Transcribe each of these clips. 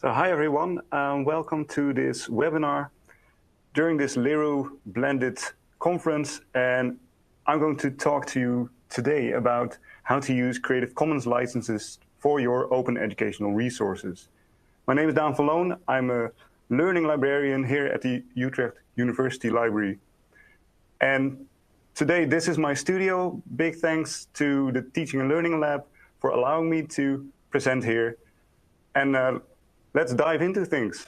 So hi everyone, welcome to this webinar during this Lero blended conference, and I'm going to talk to you today about how to use Creative Commons licenses for your open educational resources. My name is Daan van Loon. I'm a learning librarian here at the Utrecht University Library. And today this is my studio. Big thanks to the Teaching and Learning Lab for allowing me to present here. And let's dive into things.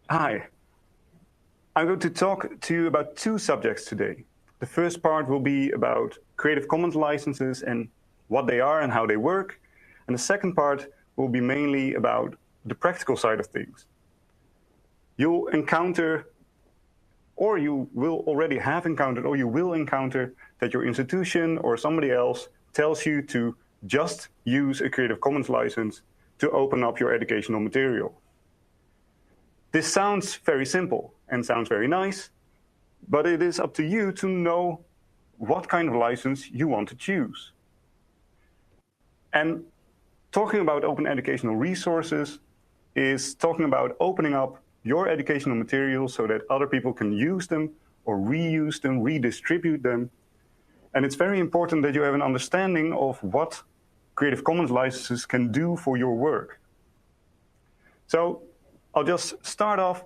Hi. I'm going to talk to you about two subjects today. The first part will be about Creative Commons licenses and what they are and how they work. And the second part will be mainly about the practical side of things. You'll encounter, or you will already have encountered, or you will encounter that your institution or somebody else tells you to just use a Creative Commons license to open up your educational material. This sounds very simple and sounds very nice, but it is up to you to know what kind of license you want to choose. And talking about open educational resources is talking about opening up your educational materials so that other people can use them or reuse them, redistribute them. And it's very important that you have an understanding of what Creative Commons licenses can do for your work. So I'll just start off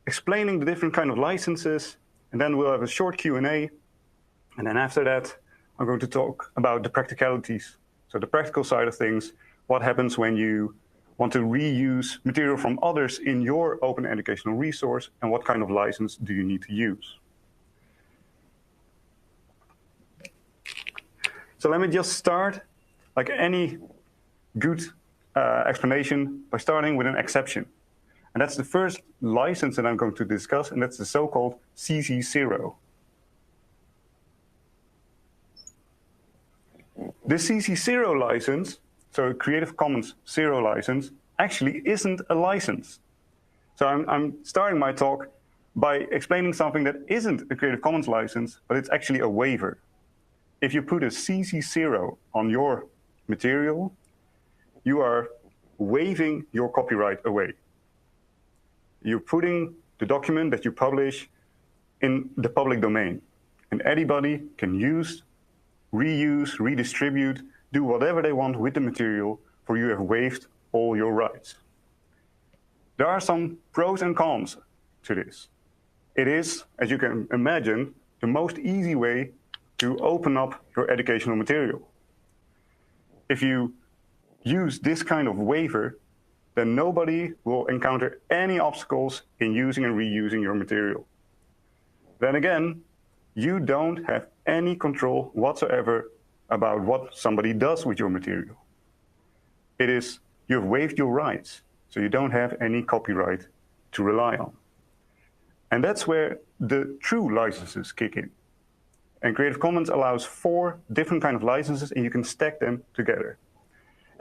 explaining the different kind of licenses, and then we'll have a short Q&A. And then after that, I'm going to talk about the practicalities. So the practical side of things, what happens when you want to reuse material from others in your open educational resource, and what kind of license do you need to use. So let me just start, like any good explanation, by starting with an exception. And that's the first license that I'm going to discuss, and that's the so-called CC0. The CC0 license, so a Creative Commons 0 license, actually isn't a license. So I'm starting my talk by explaining something that isn't a Creative Commons license, but it's actually a waiver. If you put a CC0 on your material, you are waiving your copyright away. You're putting the document that you publish in the public domain, and anybody can use, reuse, redistribute, do whatever they want with the material, for you have waived all your rights. There are some pros and cons to this. It is, as you can imagine, the most easy way to open up your educational material. If you use this kind of waiver, then nobody will encounter any obstacles in using and reusing your material. Then again, you don't have any control whatsoever about what somebody does with your material. It is, you've waived your rights, so you don't have any copyright to rely on. And that's where the true licenses kick in. And Creative Commons allows 4 different kinds of licenses, and you can stack them together.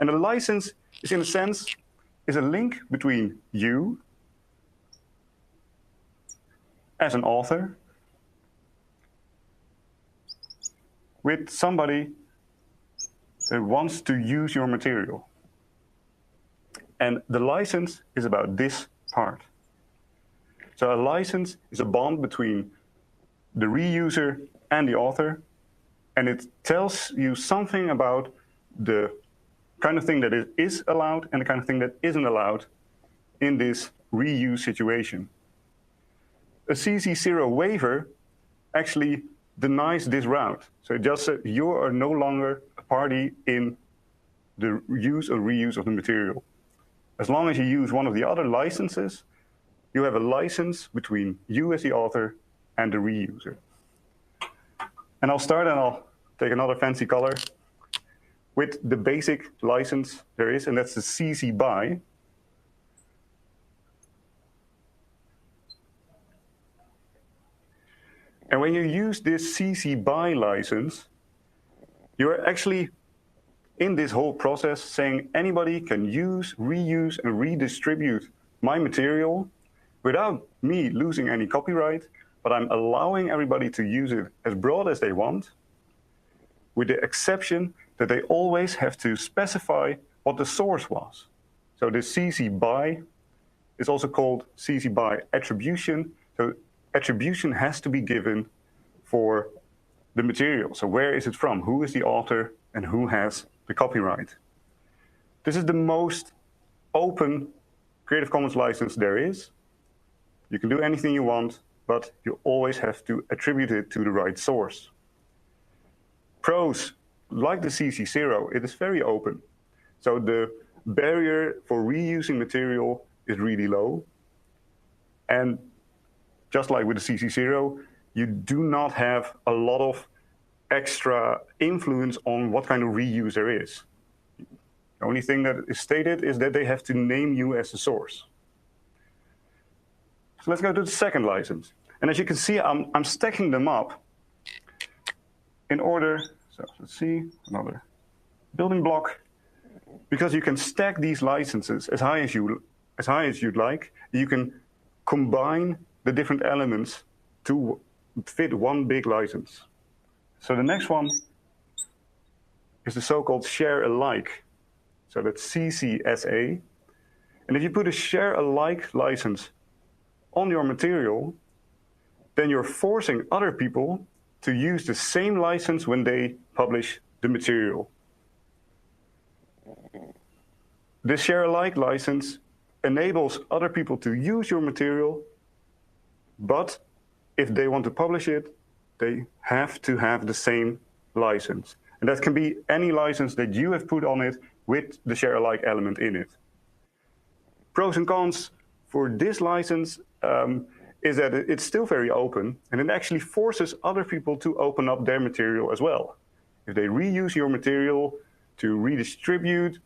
And a license is, in a sense, is a link between you as an author with somebody that wants to use your material. And the license is about this part. So a license is a bond between the reuser and the author, and it tells you something about the kind of thing that is allowed and the kind of thing that isn't allowed in this reuse situation. A CC0 waiver actually denies this route. So it just says you are no longer a party in the use or reuse of the material. As long as you use one of the other licenses, you have a license between you as the author and the reuser. And I'll start, and I'll take another fancy color, with the basic license there is, and that's the CC BY. And when you use this CC BY license, you're actually in this whole process saying anybody can use, reuse, and redistribute my material without me losing any copyright, but I'm allowing everybody to use it as broad as they want, with the exception that they always have to specify what the source was. So the CC BY is also called CC BY attribution. So attribution has to be given for the material. So where is it from? Who is the author and who has the copyright? This is the most open Creative Commons license there is. You can do anything you want, but you always have to attribute it to the right source. Pros, like the CC0, it is very open. So the barrier for reusing material is really low. And just like with the CC0, you do not have a lot of extra influence on what kind of reuse there is. The only thing that is stated is that they have to name you as the source. So let's go to the second license. And as you can see, I'm stacking them up in order, so let's see, another building block, because you can stack these licenses as high as you'd like. You can combine the different elements to fit one big license. So the next one is the so-called share alike. So that's CCSA. And if you put a share alike license on your material, then you're forcing other people to use the same license when they publish the material. This share alike license enables other people to use your material, but if they want to publish it, they have to have the same license. And that can be any license that you have put on it with the share alike element in it. Pros and cons for this license is that it's still very open, and it actually forces other people to open up their material as well. If they reuse your material to redistribute,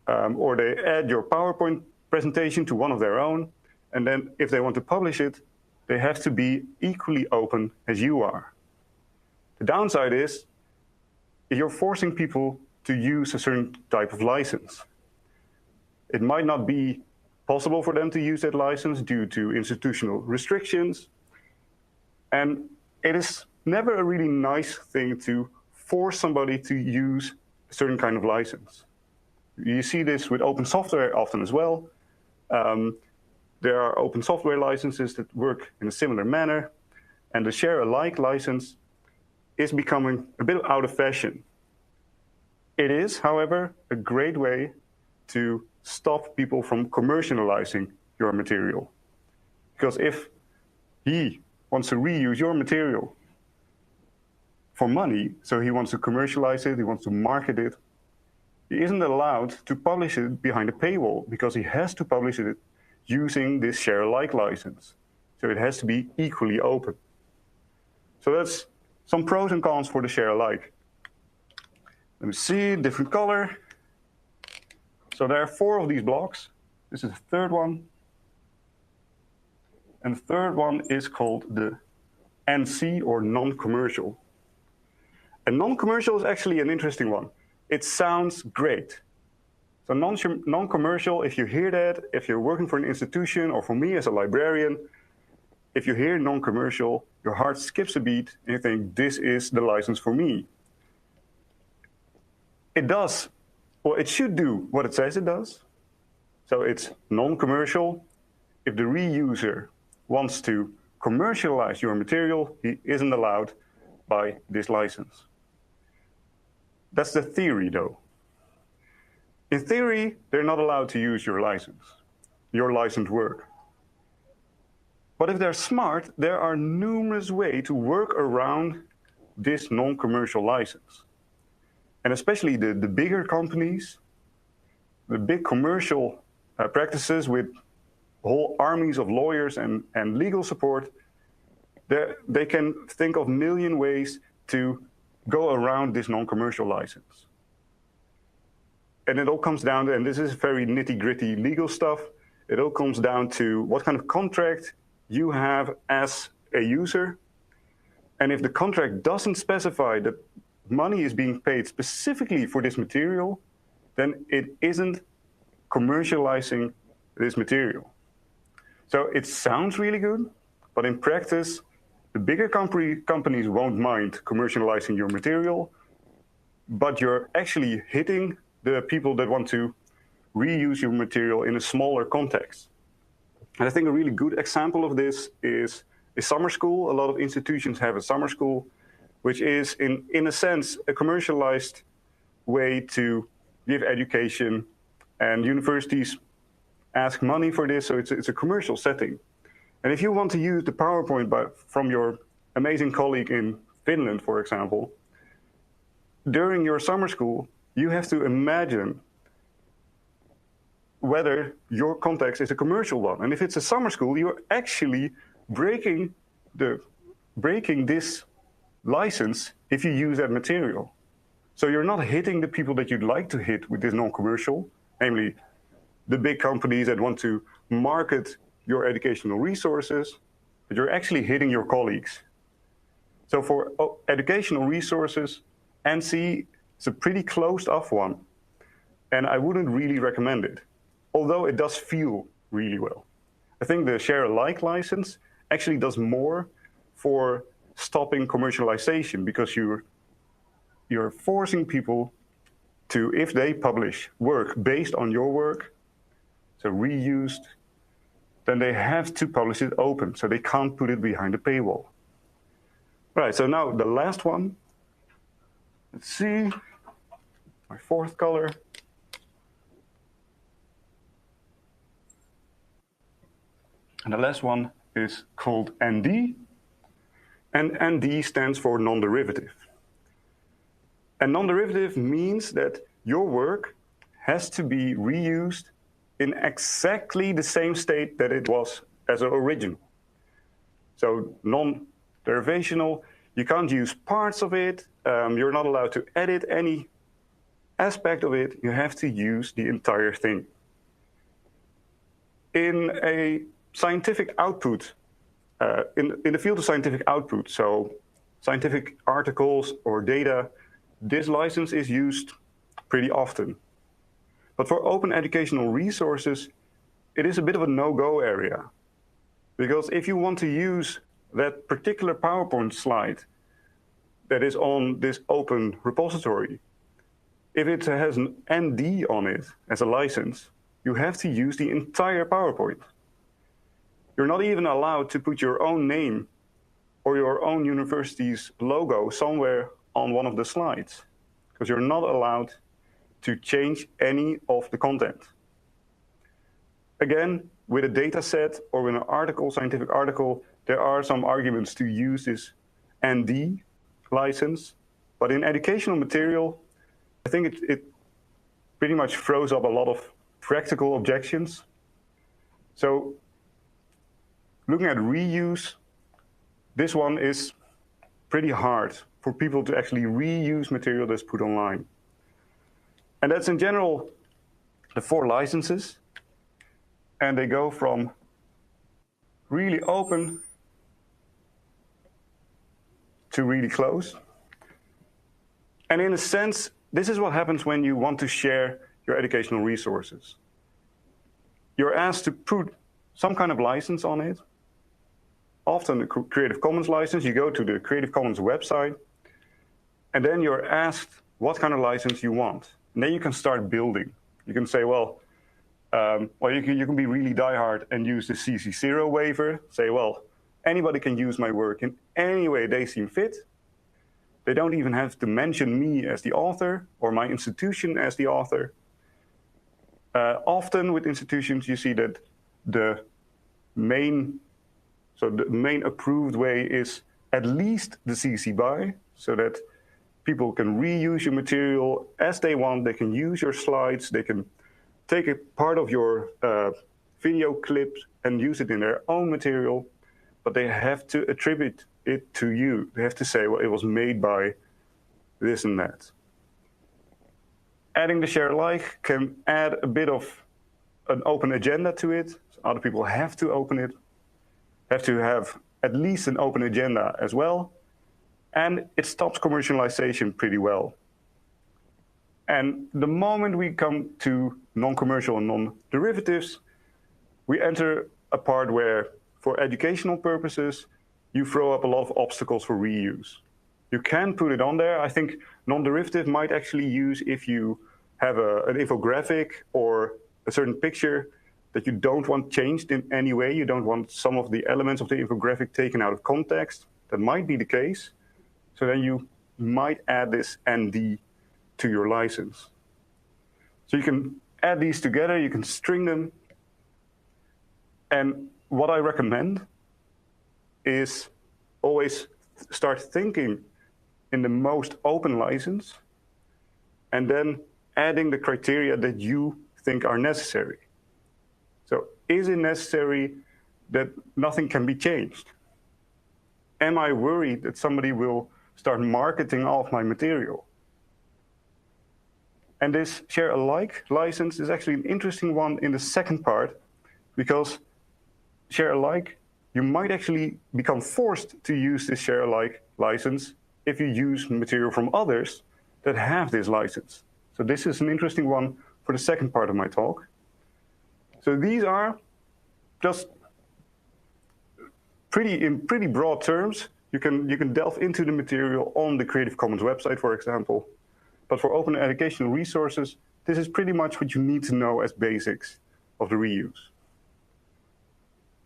or they add your PowerPoint presentation to one of their own, and then if they want to publish it, they have to be equally open as you are. The downside is you're forcing people to use a certain type of license. It might not be possible for them to use that license due to institutional restrictions. And it is never a really nice thing to force somebody to use a certain kind of license. You see this with open software often as well. There are open software licenses that work in a similar manner, and the share alike license is becoming a bit out of fashion. It is, however, a great way to stop people from commercializing your material. Because if he wants to reuse your material for money, so he wants to commercialize it, he wants to market it, he isn't allowed to publish it behind a paywall because he has to publish it using this share alike license. So it has to be equally open. So that's some pros and cons for the share alike. Let me see, different color. So there are 4 of these blocks. This is the third one. And the third one is called the NC, or non-commercial. And non-commercial is actually an interesting one. It sounds great. So non-commercial, if you hear that, if you're working for an institution, or for me as a librarian, if you hear non-commercial, your heart skips a beat and you think, this is the license for me. It does, well, it should do what it says it does. So it's non-commercial. If the reuser wants to commercialize your material, he isn't allowed by this license. That's the theory, though. In theory, they're not allowed to use your license, your licensed work. But if they're smart, there are numerous ways to work around this non-commercial license. And especially the bigger companies, the big commercial practices with whole armies of lawyers and legal support, they can think of a million ways to go around this non-commercial license. And it all comes down to, and this is very nitty-gritty legal stuff, it all comes down to what kind of contract you have as a user. And if the contract doesn't specify that money is being paid specifically for this material, then it isn't commercializing this material. So it sounds really good, but in practice, the bigger companies won't mind commercializing your material, but you're actually hitting the people that want to reuse your material in a smaller context. And I think a really good example of this is a summer school. A lot of institutions have a summer school, which is, in a sense, a commercialized way to give education, and universities ask money for this, so it's a commercial setting. And if you want to use the PowerPoint from your amazing colleague in Finland, for example, during your summer school, you have to imagine whether your context is a commercial one. And if it's a summer school, you're actually breaking this license if you use that material. So you're not hitting the people that you'd like to hit with this non-commercial, namely the big companies that want to market your educational resources, but you're actually hitting your colleagues. So for educational resources, NC is a pretty closed off one, and I wouldn't really recommend it, although it does feel really well. I think the share alike license actually does more for stopping commercialization, because you're forcing people to, if they publish work based on your work, so reused, then they have to publish it open, so they can't put it behind a paywall. Right, so now the last one. Let's see, my fourth color. And the last one is called ND, and ND stands for non-derivative. And non-derivative means that your work has to be reused in exactly the same state that it was as an original. So non-derivational, you can't use parts of it, you're not allowed to edit any aspect of it, you have to use the entire thing. In a scientific output, in the field of scientific output, so scientific articles or data, this license is used pretty often. But for open educational resources, it is a bit of a no-go area. Because if you want to use that particular PowerPoint slide that is on this open repository, if it has an ND on it as a license, you have to use the entire PowerPoint. You're not even allowed to put your own name or your own university's logo somewhere on one of the slides, because you're not allowed to change any of the content. Again, with a data set or with an article, scientific article, there are some arguments to use this ND license, but in educational material, I think it pretty much throws up a lot of practical objections. So looking at reuse, this one is pretty hard for people to actually reuse material that's put online. And that's in general the 4 licenses. And they go from really open to really close. And in a sense, this is what happens when you want to share your educational resources. You're asked to put some kind of license on it. Often the Creative Commons license, you go to the Creative Commons website, and then you're asked what kind of license you want. And then you can start building. You can say, well, you can be really diehard and use the CC0 waiver. Say, well, anybody can use my work in any way they seem fit. They don't even have to mention me as the author or my institution as the author. Often with institutions, you see that the main approved way is at least the CC BY, so that people can reuse your material as they want. They can use your slides. They can take a part of your video clip and use it in their own material, but they have to attribute it to you. They have to say, well, it was made by this and that. Adding the share alike can add a bit of an open agenda to it. So other people have to open it, have to have at least an open agenda as well. And it stops commercialization pretty well. And the moment we come to non-commercial and non-derivatives, we enter a part where, for educational purposes, you throw up a lot of obstacles for reuse. You can put it on there. I think non-derivative might actually use if you have an infographic or a certain picture that you don't want changed in any way. You don't want some of the elements of the infographic taken out of context. That might be the case. So then you might add this ND to your license. So you can add these together, you can string them. And what I recommend is always start thinking in the most open license and then adding the criteria that you think are necessary. So is it necessary that nothing can be changed? Am I worried that somebody will start marketing off my material? And this share alike license is actually an interesting one in the second part, because share alike, you might actually become forced to use this share alike license if you use material from others that have this license. So this is an interesting one for the second part of my talk. So these are just in pretty broad terms. You can delve into the material on the Creative Commons website, for example. But for open educational resources, this is pretty much what you need to know as basics of the reuse.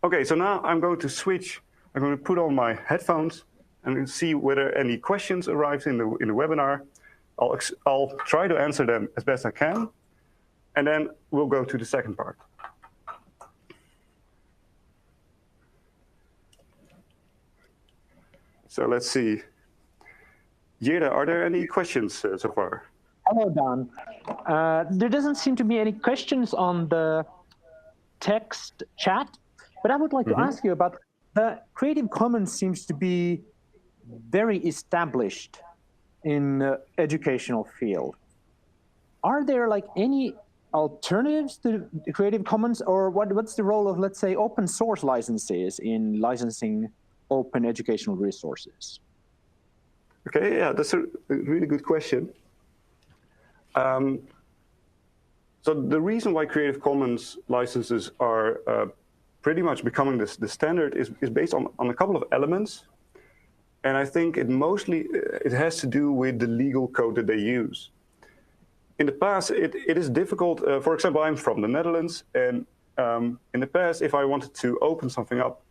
Okay, so now I'm going to switch. I'm going to put on my headphones and see whether any questions arrive in the webinar. I'll try to answer them as best I can, and then we'll go to the second part. So let's see. Jere, are there any questions so far? Hello, Daan. There doesn't seem to be any questions on the text chat, but I would like to ask you about the Creative Commons seems to be very established in the educational field. Are there like any alternatives to the Creative Commons, or what's the role of, let's say, open source licenses in licensing open educational resources? Okay, yeah, that's a really good question. So the reason why Creative Commons licenses are pretty much becoming the standard is based on a couple of elements. And I think it has to do with the legal code that they use. In the past, it is difficult. For example, I'm from the Netherlands, and in the past, if I wanted to open something up,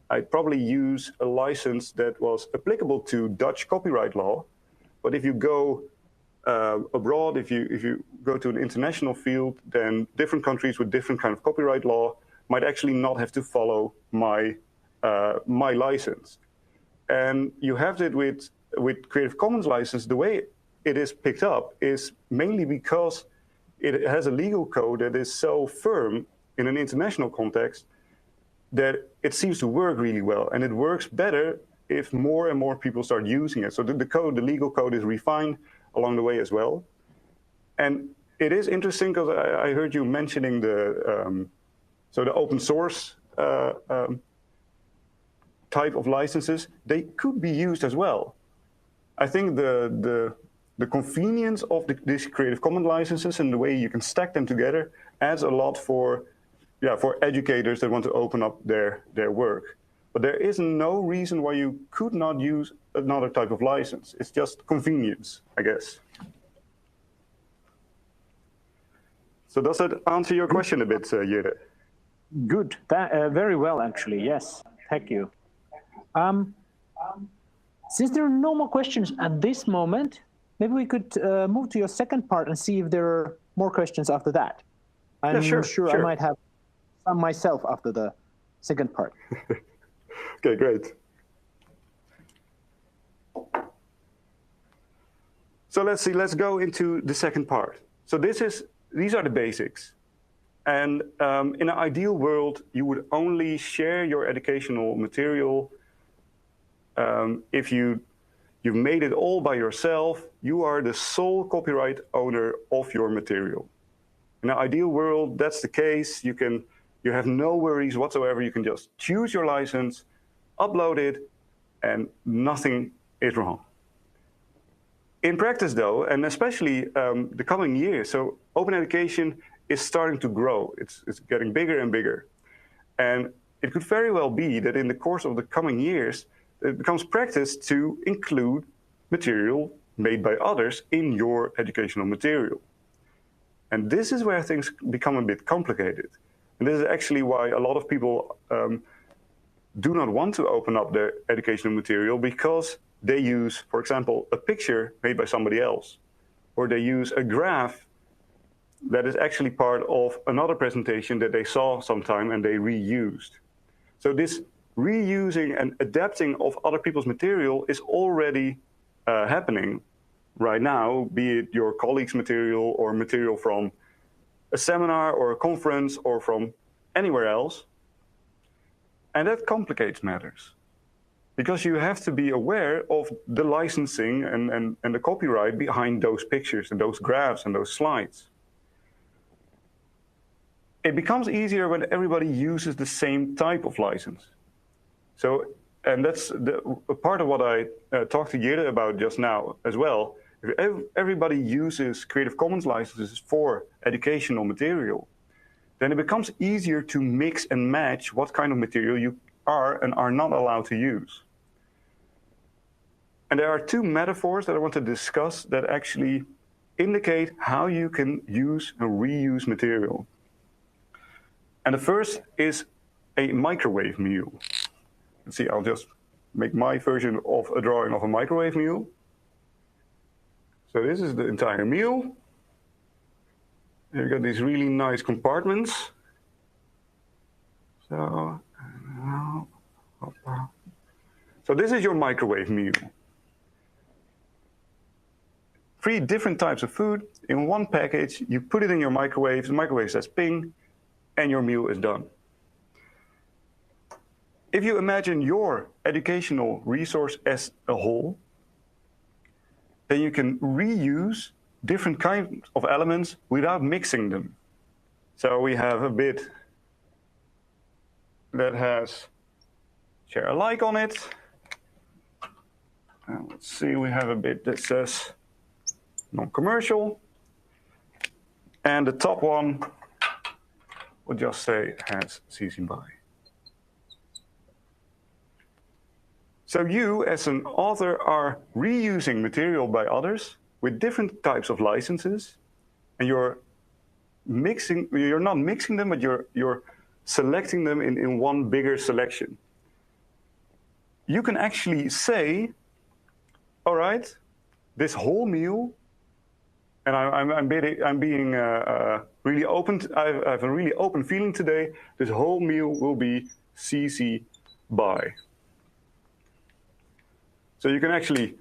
I'd probably use a license that was applicable to Dutch copyright law. But if you go abroad, if you go to an international field, then different countries with different kind of copyright law might actually not have to follow my license. And you have it with Creative Commons license. The way it is picked up is mainly because it has a legal code that is so firm in an international context that it seems to work really well. And it works better if more and more people start using it. So the legal code is refined along the way as well. And it is interesting because I heard you mentioning the open source type of licenses. They could be used as well. I think the convenience of these Creative Commons licenses and the way you can stack them together adds a lot for educators that want to open up their work. But there is no reason why you could not use another type of license. It's just convenience, I guess. So does that answer your question a bit, Jere? Good. Very well, actually. Yes. Thank you. Since there are no more questions at this moment, maybe we could move to your second part and see if there are more questions after that. I'm sure I might have some myself after the second part. Okay, great. So let's go into the second part. So these are the basics. And in an ideal world, you would only share your educational material if you've made it all by yourself. You are the sole copyright owner of your material. In an ideal world, that's the case. You have no worries whatsoever. You can just choose your license, upload it, and nothing is wrong. In practice, though, and especially the coming years, so open education is starting to grow. It's getting bigger and bigger. And it could very well be that in the course of the coming years, it becomes practice to include material made by others in your educational material. And this is where things become a bit complicated. And this is actually why a lot of people do not want to open up their educational material, because they use, for example, a picture made by somebody else, or they use a graph that is actually part of another presentation that they saw sometime and they reused. So this reusing and adapting of other people's material is already happening right now, be it your colleagues' material or material from a seminar or a conference or from anywhere else. And that complicates matters, because you have to be aware of the licensing and the copyright behind those pictures and those graphs and those slides. It becomes easier when everybody uses the same type of license. So, and that's a part of what I talked to Jere about just now as well. If everybody uses Creative Commons licenses for educational material, then it becomes easier to mix and match what kind of material you are and are not allowed to use. And there are two metaphors that I want to discuss that actually indicate how you can use and reuse material. And the first is a microwave mule. Let's see, I'll just make my version of a drawing of a microwave mule. So this is the entire mule. You've got these really nice compartments. So this is your microwave mule. 3 different types of food in one package. You put it in your microwave, the microwave says ping, and your meal is done. If you imagine your educational resource as a whole, then you can reuse different kinds of elements without mixing them. So we have a bit that has share alike on it. And let's see, we have a bit that says non-commercial. And the top one will just say has CC BY. So you, as an author, are reusing material by others with different types of licenses, and you're not mixing them, but you're selecting them in one bigger selection. You can actually say, all right, this whole meal, and I'm being really open. I have a really open feeling today. This whole meal will be CC BY. So you can actually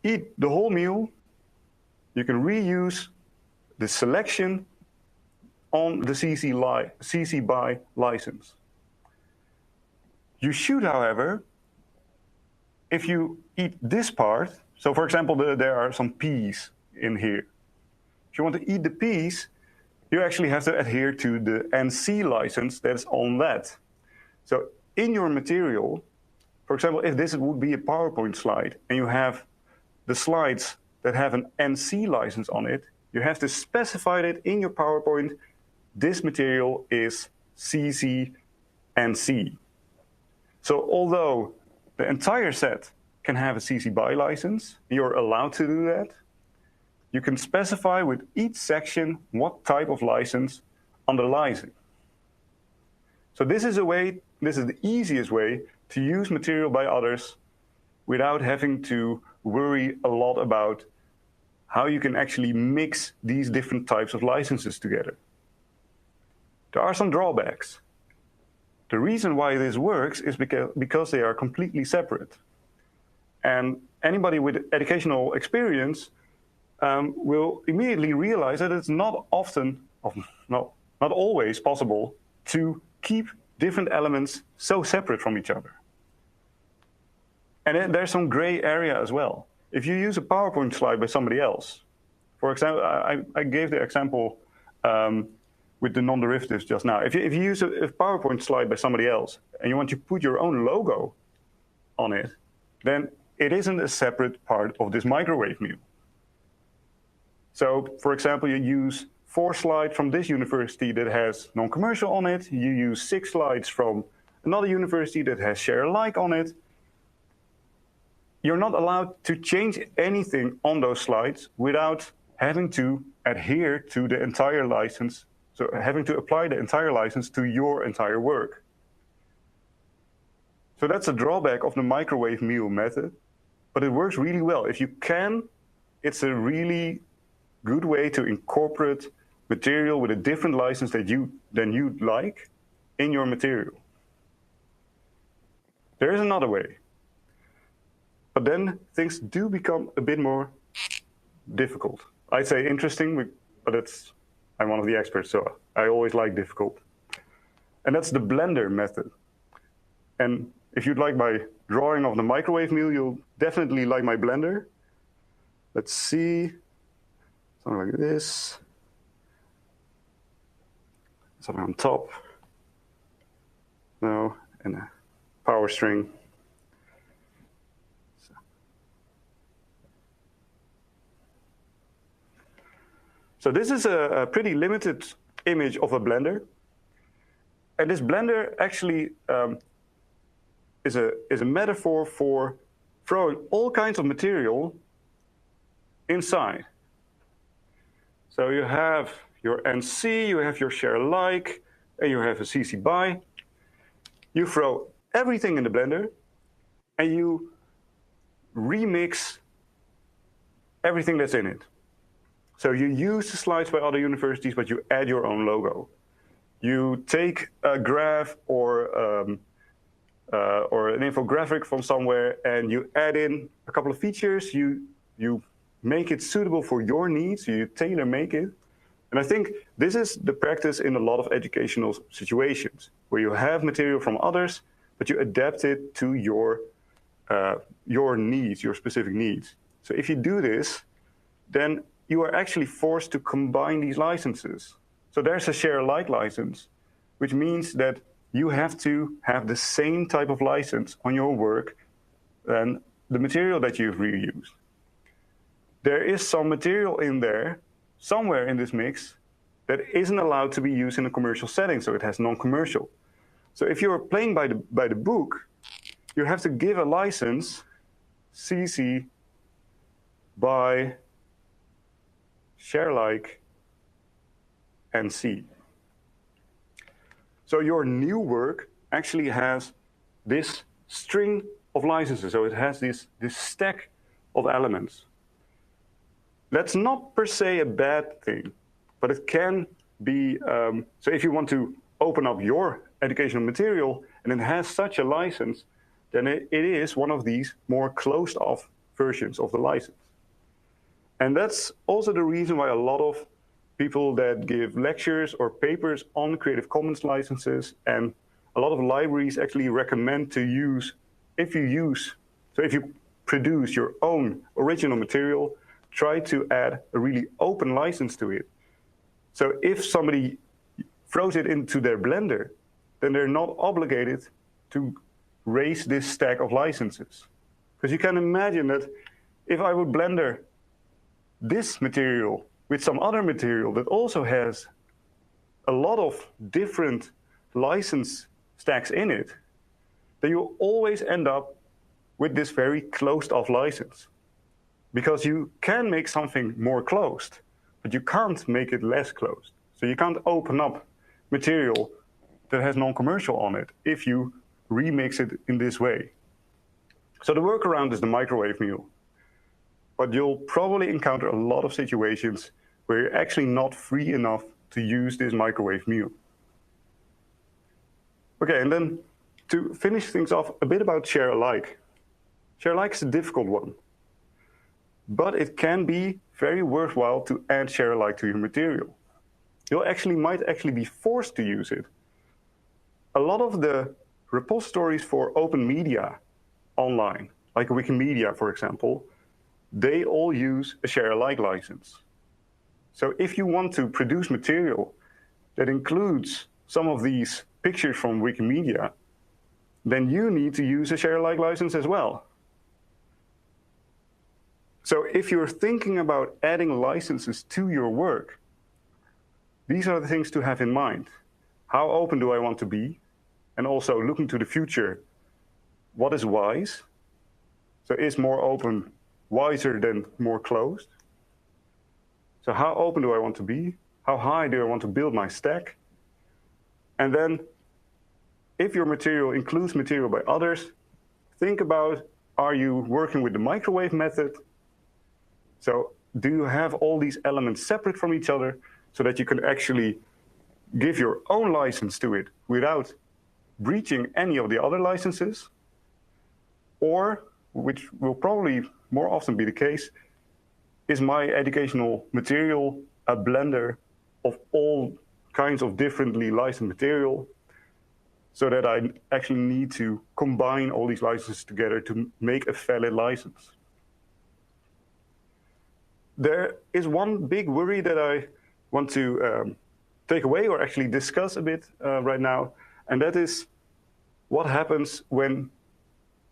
eat the whole meal. You can reuse the selection on the CC BY license. You should, however, if you eat this part, so for example, there are some peas in here. If you want to eat the peas, you actually have to adhere to the NC license that's on that. So in your material, for example, if this would be a PowerPoint slide and you have the slides that have an NC license on it, you have to specify it in your PowerPoint. This material is CC NC. So although the entire set can have a CC BY license, you're allowed to do that. You can specify with each section what type of license underlies it. So this is the easiest way to use material by others without having to worry a lot about how you can actually mix these different types of licenses together. There are some drawbacks. The reason why this works is because they are completely separate. And anybody with educational experience will immediately realize that it's not always possible to keep different elements so separate from each other. And there's some gray area as well. If you use a PowerPoint slide by somebody else, for example, I gave the example with the non-derivatives just now. If you use a PowerPoint slide by somebody else and you want to put your own logo on it, then it isn't a separate part of this microwave mule. So, for example, you use 4 slides from this university that has non-commercial on it. You use 6 slides from another university that has share alike on it. You're not allowed to change anything on those slides without having to adhere to the entire license, so having to apply the entire license to your entire work. So that's a drawback of the microwave meal method, but it works really well. If you can, it's a really good way to incorporate material with a different license than you'd like in your material. There is another way, but then things do become a bit more difficult. I'd say interesting, but I'm one of the experts, so I always like difficult. And that's the blender method. And if you'd like my drawing of the microwave meal, you'll definitely like my blender. Let's see, something like this. Something on top. No, and a power string. So this is a pretty limited image of a blender. And this blender actually is a metaphor for throwing all kinds of material inside. So you have your NC, you have your share alike, and you have a CC BY. You throw everything in the blender, and you remix everything that's in it. So you use the slides by other universities, but you add your own logo. You take a graph or an infographic from somewhere, and you add in a couple of features. You make it suitable for your needs. You tailor make it. And I think this is the practice in a lot of educational situations, where you have material from others, but you adapt it to your needs, your specific needs. So if you do this, then you are actually forced to combine these licenses. So there's a share alike license, which means that you have to have the same type of license on your work than the material that you've reused. There is some material in there, somewhere in this mix, that isn't allowed to be used in a commercial setting, so it has non-commercial. So if you're playing by the book, you have to give a license, CC BY share alike NC. So your new work actually has this string of licenses. So it has this stack of elements. That's not per se a bad thing, but it can be, so if you want to open up your educational material and it has such a license, then it is one of these more closed off versions of the license. And that's also the reason why a lot of people that give lectures or papers on Creative Commons licenses, and a lot of libraries actually recommend to use, if you produce your own original material, try to add a really open license to it. So if somebody throws it into their Blender, then they're not obligated to raise this stack of licenses. Because you can imagine that if I would Blender this material with some other material that also has a lot of different license stacks in it, then you always end up with this very closed off license. Because you can make something more closed, but you can't make it less closed. So you can't open up material that has non-commercial on it if you remix it in this way. So the workaround is the microwave meal. But you'll probably encounter a lot of situations where you're actually not free enough to use this microwave meal. Okay, and then to finish things off, a bit about share alike. Share alike is a difficult one, but it can be very worthwhile to add share alike to your material. You might actually be forced to use it. A lot of the repositories for open media online, like Wikimedia, for example, they all use a share alike license. So if you want to produce material that includes some of these pictures from Wikimedia, then you need to use a share alike license as well. So if you're thinking about adding licenses to your work, these are the things to have in mind. How open do I want to be? And also looking to the future, what is wise? So is more open wiser than more closed? So how open do I want to be? How high do I want to build my stack? And then if your material includes material by others, think about, are you working with the microwave method? So do you have all these elements separate from each other so that you can actually give your own license to it without breaching any of the other licenses? Or, which will probably more often be the case, is my educational material a blender of all kinds of differently licensed material, so that I actually need to combine all these licenses together to make a valid license? There is one big worry that I want to take away or actually discuss a bit right now, and that is what happens when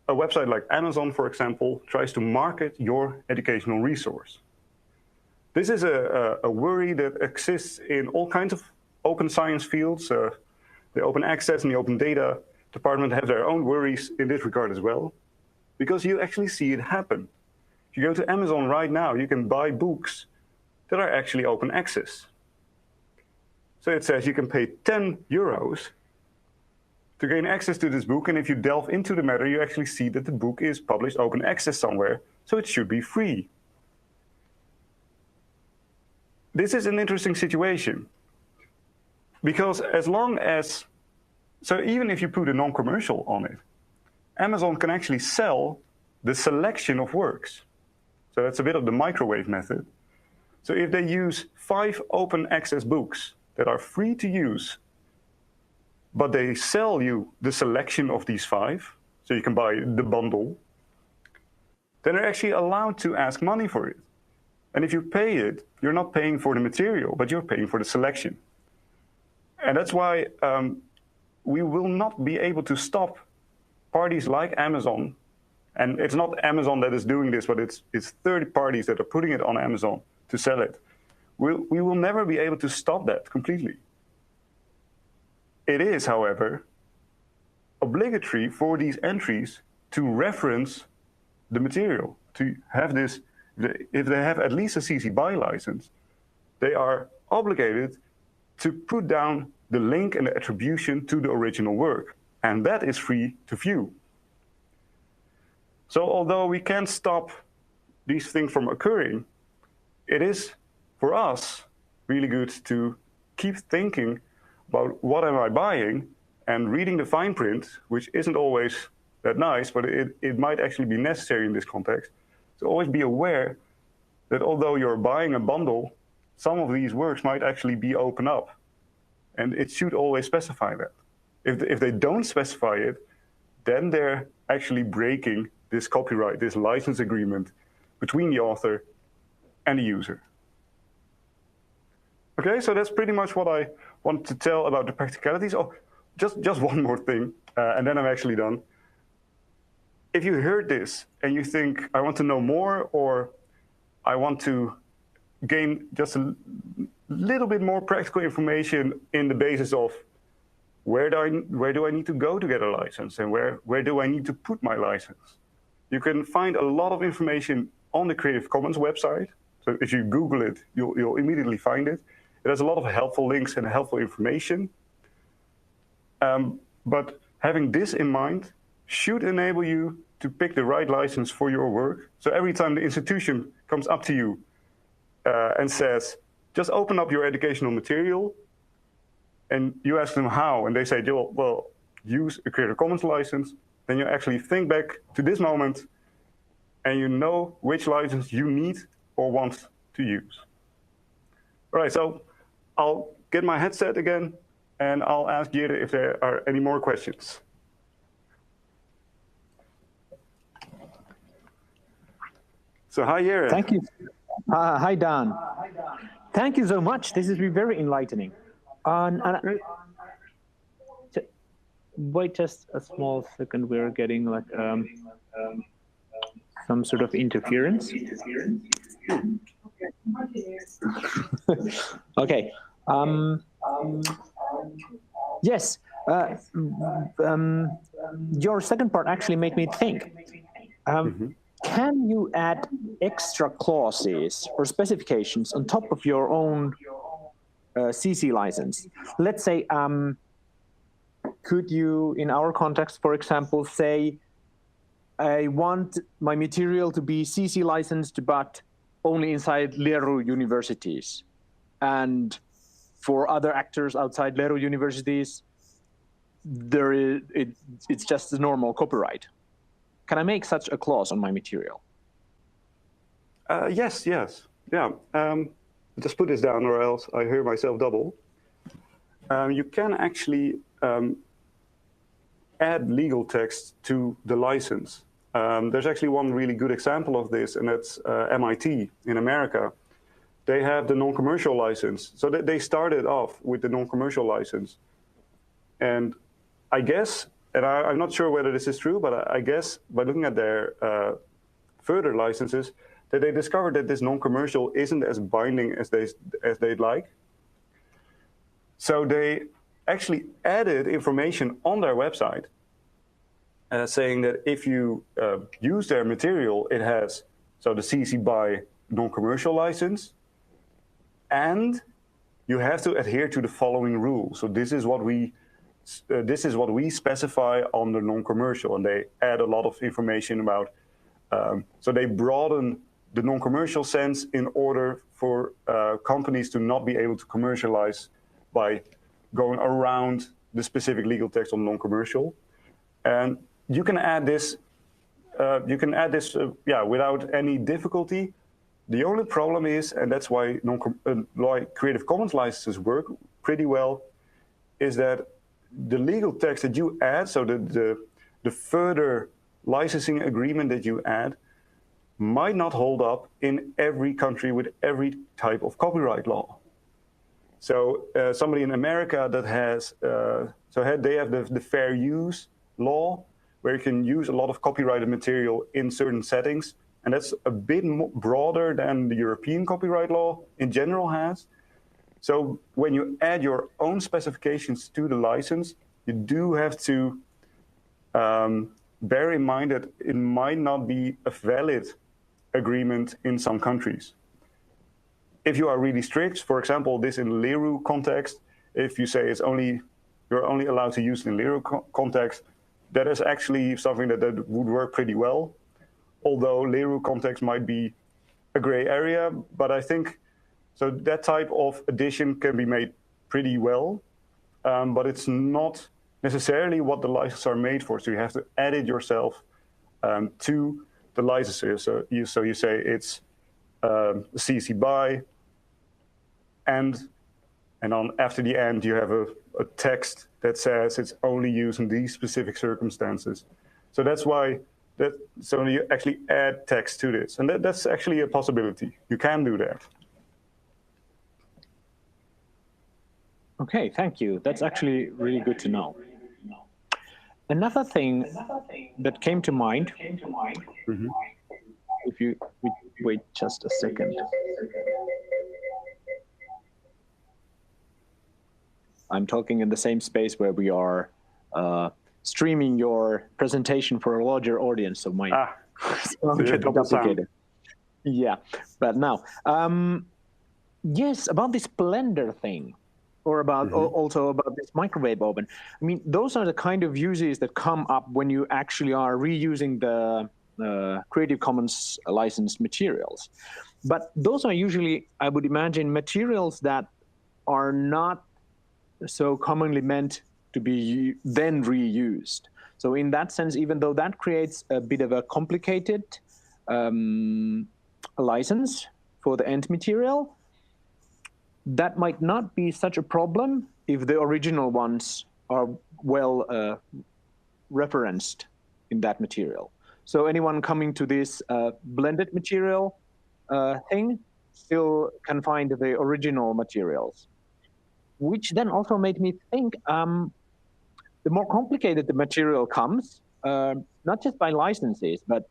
a website like Amazon, for example, tries to market your educational resource. This is a worry that exists in all kinds of open science fields. The open access and the open data department have their own worries in this regard as well, because you actually see it happen. If you go to Amazon right now, you can buy books that are actually open access. So it says you can pay 10 euros to gain access to this book, and if you delve into the matter, you actually see that the book is published open access somewhere, so it should be free. This is an interesting situation, because so even if you put a non-commercial on it, Amazon can actually sell the selection of works. So that's a bit of the microwave method. So if they use 5 open access books that are free to use, but they sell you the selection of these 5, so you can buy the bundle, then they're actually allowed to ask money for it. And if you pay it, you're not paying for the material, but you're paying for the selection. And that's why we will not be able to stop parties like Amazon. And it's not Amazon that is doing this, but it's third parties that are putting it on Amazon to sell it. We will never be able to stop that completely. It is, however, obligatory for these entries to reference the material, to have this. If they have at least a CC BY license, they are obligated to put down the link and the attribution to the original work, and that is free to view. So although we can't stop these things from occurring, it is, for us, really good to keep thinking about what am I buying, and reading the fine print, which isn't always that nice, but it might actually be necessary in this context. So always be aware that although you're buying a bundle, some of these works might actually be open up. And it should always specify that. If they don't specify it, then they're actually breaking this copyright, this license agreement between the author and the user. Okay, so that's pretty much what I want to tell about the practicalities. Oh, just one more thing, and then I'm actually done. If you heard this and you think, I want to know more, or I want to gain just a little bit more practical information in the basis of where do I need to go to get a license, and where do I need to put my license? You can find a lot of information on the Creative Commons website. So if you Google it, you'll immediately find it. It has a lot of helpful links and helpful information. But having this in mind should enable you to pick the right license for your work. So every time the institution comes up to you and says, just open up your educational material, and you ask them how, and they say, well, use a Creative Commons license, then you actually think back to this moment, and you know which license you need or want to use. All right, so I'll get my headset again, and I'll ask Jere if there are any more questions. So hi, Jere. Thank you. Hi, Daan. Thank you so much. This has been very enlightening. Wait just a small second. We're getting like some sort of interference. Okay. Yes. Your second part actually made me think. can you add extra clauses or specifications on top of your own CC license? Let's say, could you, in our context, for example, say, I want my material to be CC licensed, but only inside Leru universities. And for other actors outside Leru universities, it's just a normal copyright. Can I make such a clause on my material? Yes. Yeah. Just put this down or else I hear myself double. You can actually add legal text to the license. There's actually one really good example of this, and that's MIT in America. They have the non-commercial license. So they started off with the non-commercial license. And I guess, and I'm not sure whether this is true, but I guess by looking at their further licenses, that they discovered that this non-commercial isn't as binding as they'd like. So they actually added information on their website saying that if you use their material, it has the CC BY non-commercial license, and you have to adhere to the following rules. So this is what we specify on the non-commercial, and they add a lot of information about. So they broaden the non-commercial sense in order for companies to not be able to commercialize by going around the specific legal text on non-commercial. And you can add this. Without any difficulty. The only problem is, and that's why Creative Commons licenses work pretty well, is that the legal text that you add, so the further licensing agreement that you add, might not hold up in every country with every type of copyright law. So somebody in America that has, they have the fair use law, where you can use a lot of copyrighted material in certain settings, and that's a bit broader than the European copyright law in general has. So when you add your own specifications to the license, you do have to bear in mind that it might not be a valid agreement in some countries. If you are really strict, for example, this in Leru context, if you say you're only allowed to use it in Leru context, that is actually something that would work pretty well. Although Leru context might be a gray area, but I think so that type of addition can be made pretty well, but it's not necessarily what the licenses are made for. So you have to add it yourself to the licenses. So you say it's CC BY, and on after the end you have a text that says it's only used in these specific circumstances. So that's why so you actually add text to this, and that's actually a possibility. You can do that. Okay, thank you. That's actually really good to know. Another thing that came to mind, if you wait just a second. I'm talking in the same space where we are streaming your presentation for a larger audience, so my sound get duplicated. Yeah, but now, yes, about this Blender thing, or about also about this microwave oven. I mean, those are the kind of uses that come up when you actually are reusing the Creative Commons licensed materials. But those are usually, I would imagine, materials that are not so commonly meant to be then reused. So in that sense, even though that creates a bit of a complicated license for the end material, that might not be such a problem if the original ones are well referenced in that material. So anyone coming to this blended material thing still can find the original materials, which then also made me think the more complicated the material comes, not just by licenses, but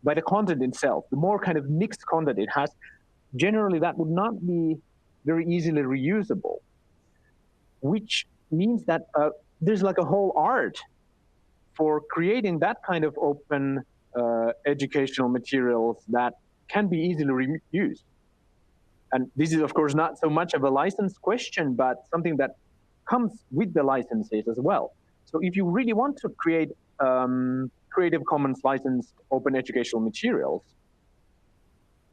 by the content itself, the more kind of mixed content it has, generally that would not be very easily reusable, which means that there's like a whole art for creating that kind of open educational materials that can be easily reused. And this is, of course, not so much of a license question, but something that comes with the licenses as well. So if you really want to create Creative Commons licensed open educational materials,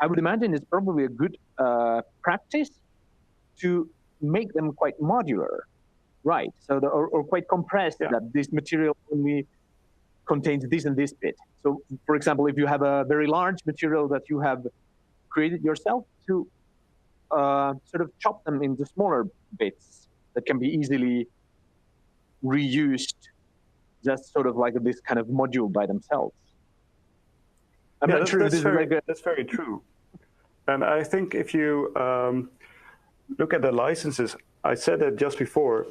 I would imagine it's probably a good practice to make them quite modular, right? So or quite compressed, that this material only contains this and this bit. So, for example, if you have a very large material that you have created yourself, to sort of chop them into smaller bits that can be easily reused, just sort of like this kind of module by themselves. I'm not sure if this is like that's very true. And I think if you look at the licenses, I said that just before,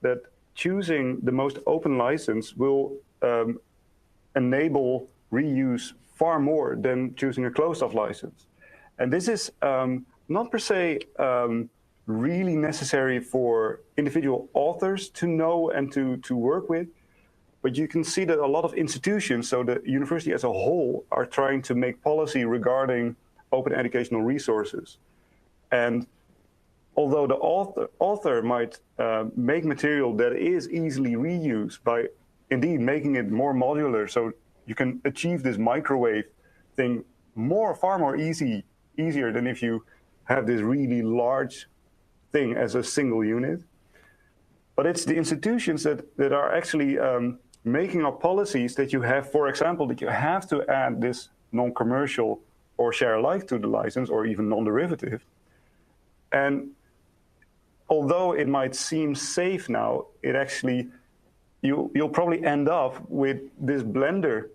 that choosing the most open license will enable reuse far more than choosing a closed-off license. And this is not per se really necessary for individual authors to know and to work with, but you can see that a lot of institutions, so the university as a whole, are trying to make policy regarding open educational resources. And although the author might make material that is easily reused by indeed making it more modular, so you can achieve this microwave thing far more easier than if you have this really large thing as a single unit. But it's the institutions that are actually making up policies that you have, for example, that you have to add this non-commercial or share alike to the license, or even non-derivative. And although it might seem safe now, it actually, you'll probably end up with this blender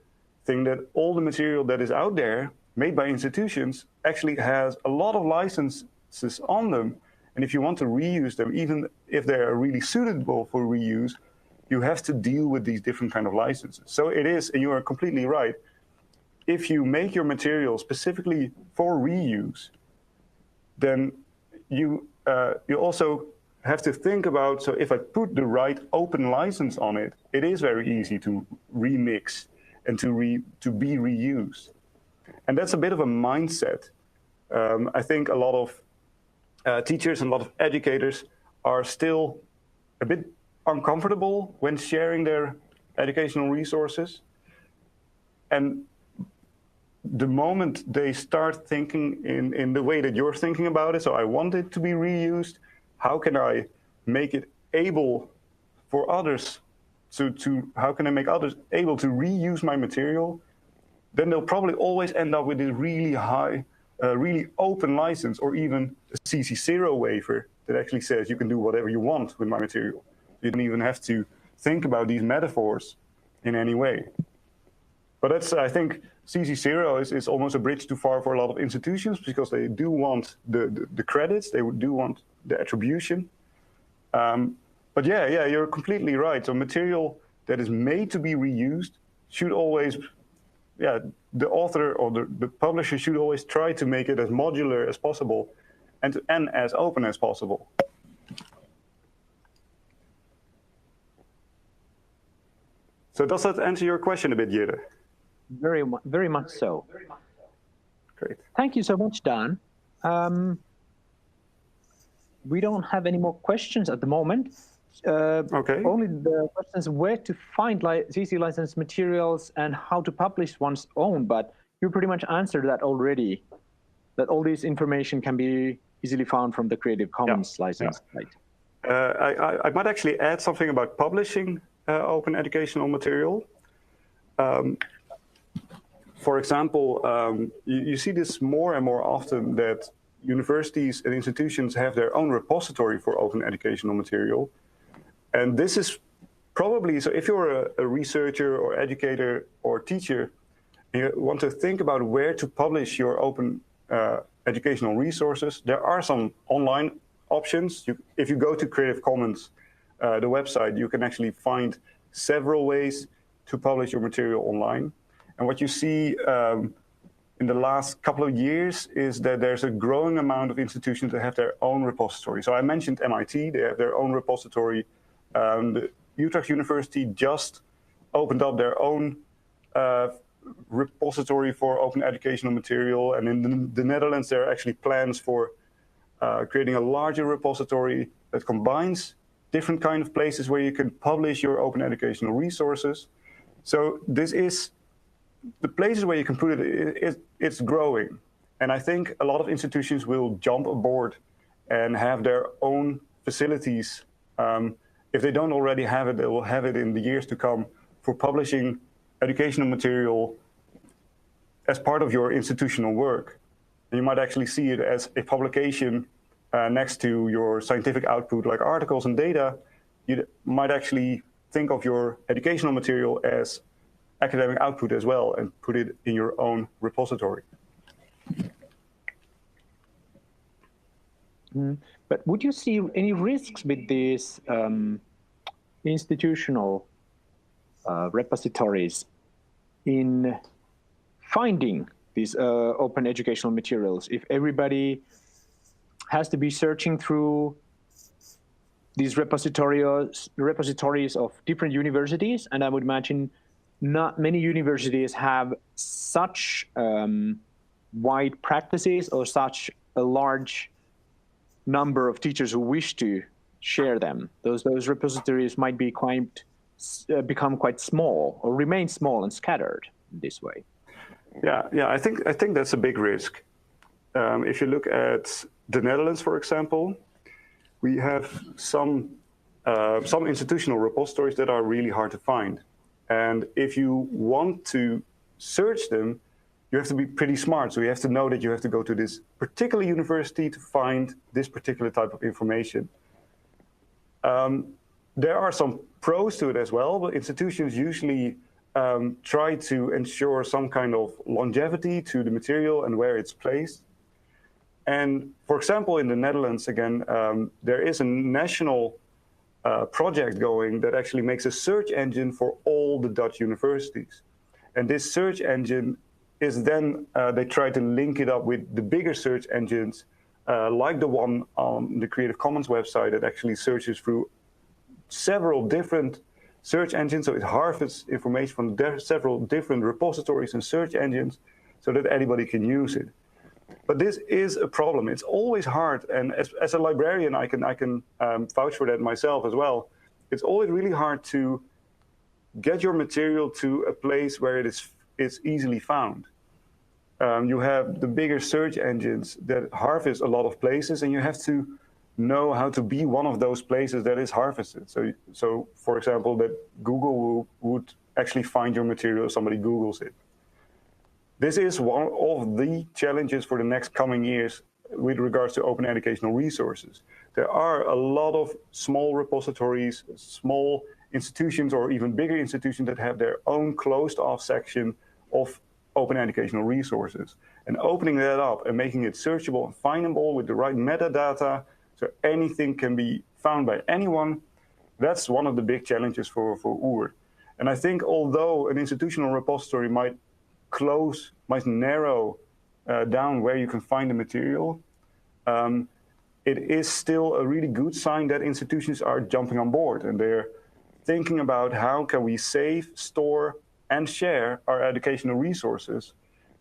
thing that all the material that is out there made by institutions actually has a lot of licenses on them. And if you want to reuse them, even if they're really suitable for reuse, you have to deal with these different kind of licenses. So it is, and you are completely right, if you make your material specifically for reuse, then you also have to think about, so if I put the right open license on it, it is very easy to remix and to be reused. And that's a bit of a mindset. I think a lot of teachers and a lot of educators are still a bit uncomfortable when sharing their educational resources. And the moment they start thinking in the way that you're thinking about it, so I want it to be reused, how can I make it able for others how can I make others able to reuse my material? Then they'll probably always end up with this really high, really open license, or even a CC0 waiver that actually says you can do whatever you want with my material. You don't even have to think about these metaphors in any way. But that's, I think, CC0 is almost a bridge too far for a lot of institutions, because they do want the credits, they do want the attribution. But yeah, you're completely right. So material that is made to be reused should always, the author or the publisher should always try to make it as modular as possible and as open as possible. So does that answer your question a bit, Jere? Very much so. Great. Thank you so much, Daan. We don't have any more questions at the moment. Okay. Only the questions where to find CC licensed materials and how to publish one's own, but you pretty much answered that already, that all this information can be easily found from the Creative Commons license site. I might actually add something about publishing open educational material. For example, you see this more and more often, that universities and institutions have their own repository for open educational material. And this is probably, so if you're a researcher or educator or teacher, and you want to think about where to publish your open educational resources, there are some online options. If you go to Creative Commons, the website, you can actually find several ways to publish your material online. And what you see in the last couple of years is that there's a growing amount of institutions that have their own repository. So I mentioned MIT, they have their own repository. The Utrecht University just opened up their own repository for open educational material. And in the Netherlands, there are actually plans for creating a larger repository that combines different kind of places where you can publish your open educational resources. So this is the places where you can put it, it's growing. And I think a lot of institutions will jump aboard and have their own facilities. If they don't already have it, they will have it in the years to come for publishing educational material as part of your institutional work. And you might actually see it as a publication next to your scientific output like articles and data. You might actually think of your educational material as academic output as well and put it in your own repository. But would you see any risks with these institutional repositories in finding these open educational materials? If everybody has to be searching through these repositories of different universities, and I would imagine not many universities have such wide practices or such a large number of teachers who wish to share them. Those repositories might be become quite small or remain small and scattered in this way. Yeah, I think that's a big risk. If you look at the Netherlands, for example, we have some institutional repositories that are really hard to find. And if you want to search them, you have to be pretty smart. So you have to know that you have to go to this particular university to find this particular type of information. There are some pros to it as well, but institutions usually try to ensure some kind of longevity to the material and where it's placed. And for example, in the Netherlands, again, there is a national project going that actually makes a search engine for all the Dutch universities. And this search engine is then, they try to link it up with the bigger search engines, like the one on the Creative Commons website that actually searches through several different search engines. So it harvests information from several different repositories and search engines so that anybody can use it. But this is a problem. It's always hard. And as a librarian, I can vouch for that myself as well. It's always really hard to get your material to a place where it's easily found. You have the bigger search engines that harvest a lot of places, and you have to know how to be one of those places that is harvested. So for example, that Google would actually find your material if somebody Googles it. This is one of the challenges for the next coming years with regards to open educational resources. There are a lot of small repositories, small institutions, or even bigger institutions that have their own closed-off section of open educational resources. And opening that up and making it searchable and findable with the right metadata, so anything can be found by anyone, that's one of the big challenges for UR. And I think although an institutional repository might narrow down where you can find the material, it is still a really good sign that institutions are jumping on board and they're thinking about how can we save, store, and share our educational resources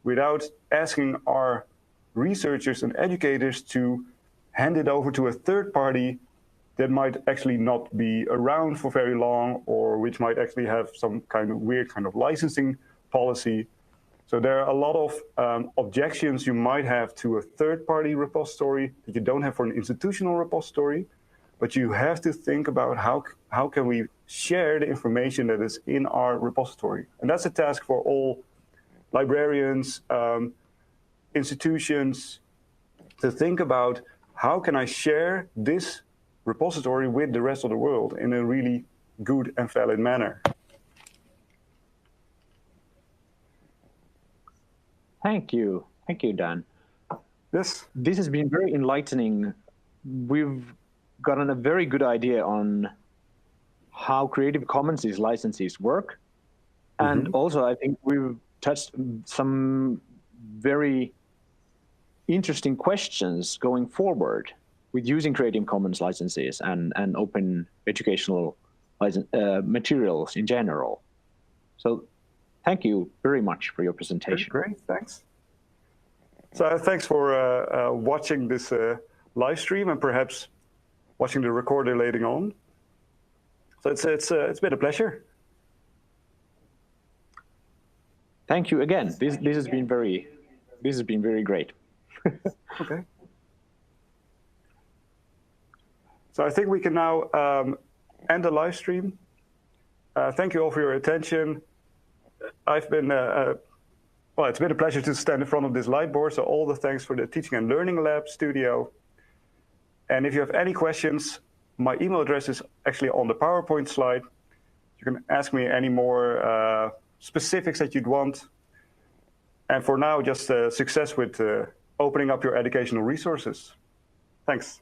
without asking our researchers and educators to hand it over to a third party that might actually not be around for very long, or which might actually have some kind of weird kind of licensing policy. So there are a lot of objections you might have to a third-party repository that you don't have for an institutional repository, but you have to think about how can we share the information that is in our repository. And that's a task for all librarians, institutions, to think about how can I share this repository with the rest of the world in a really good and valid manner. Thank you, Dan. Yes. This has been very enlightening. We've gotten a very good idea on how Creative Commons licenses work. And also, I think we've touched some very interesting questions going forward with using Creative Commons licenses and open educational materials in general. So Thank you very much for your presentation. Great, thanks. So thanks for watching this live stream and perhaps watching the recorder later on. So it's been a pleasure. Thank you again. This has been very great. Okay. So I think we can now end the live stream. Thank you all for your attention. I've been well, it's been a pleasure to stand in front of this light board. So all the thanks for the Teaching and Learning Lab studio. And if you have any questions, my email address is actually on the PowerPoint slide. You can ask me any more specifics that you'd want. And for now, just success with opening up your educational resources. Thanks.